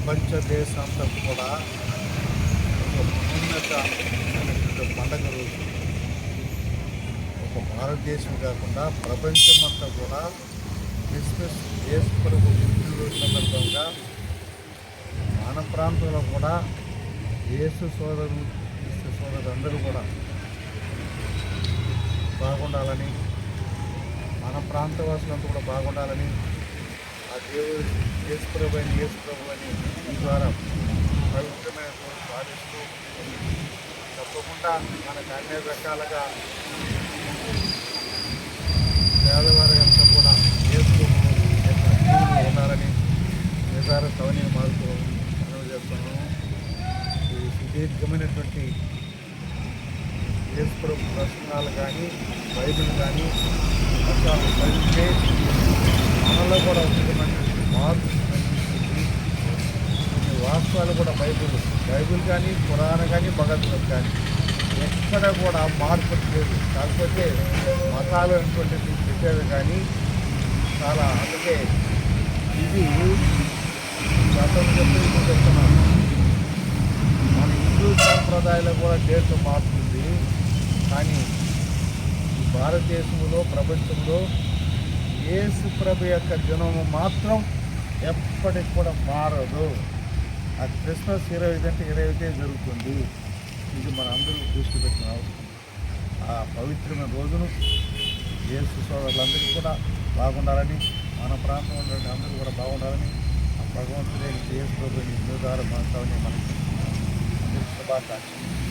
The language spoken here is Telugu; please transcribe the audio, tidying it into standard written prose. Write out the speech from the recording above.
ప్రపంచ దేశంతో కూడా ఒక మహోన్నతమైనటువంటి పండగ రోజు. ఒక భారతదేశం కాకుండా ప్రపంచమంతా కూడా క్రిస్మస్ యేసు ప్రభు పుట్టినరోజు సందర్భంగా మన ప్రాంతంలో కూడా యేసు సోదరులు క్రీస్తు సోదరులందరూ కూడా బాగుండాలని, మన ప్రాంతవాసులంతా కూడా బాగుండాలని ఆ దేవుడు యేసు ప్రభు అని ఈ ద్వారా పవిత్రమైన భావిస్తూ తప్పకుండా మనకు అన్ని రకాలుగా పేదవారి అంతా కూడా యేసు ప్రభు ఉండాలని నిజార సవనీయ మార్పు మనవి చేస్తున్నాము. ఈ సుదీర్ఘమైనటువంటి యేసు ప్రభు ప్రసంగాలు కానీ, బైబిల్ కానీ అసలు చదివితే మనలో కూడా ఉన్నటువంటి మార్పు కనిపిస్తుంది. కొన్ని వాస్తవాలు కూడా బైబిల్ కానీ, పురాణ కానీ, భగవద్గీత కానీ ఎక్కడ కూడా మార్పు లేదు. కాకపోతే మతాలు అనేటువంటిది చెప్పేది కానీ చాలా అందుకే ఇది గతం చెప్తున్నాను. మన హిందూ సాంప్రదాయాలు కూడా దేశం మారుతుంది, కానీ ఈ భారతదేశంలో ప్రపంచంలో యేసు ప్రభు యొక్క జన్మ మాత్రం ఎప్పటికి కూడా మారదు. ఆ క్రిస్మస్ 25 అంటే 25 జరుగుతుంది. ఇది మన అందరూ దృష్టి పెట్టిన అవసరం. ఆ పవిత్రమైన రోజును యేసు సోదరులందరికీ కూడా బాగుండాలని, మన ప్రాంతంలో అందరూ కూడా బాగుండాలని ఆ భగవంతుడే యేసు ప్రభుని ద్వారా మనకి అందరికీ శుభాకాంక్షలు.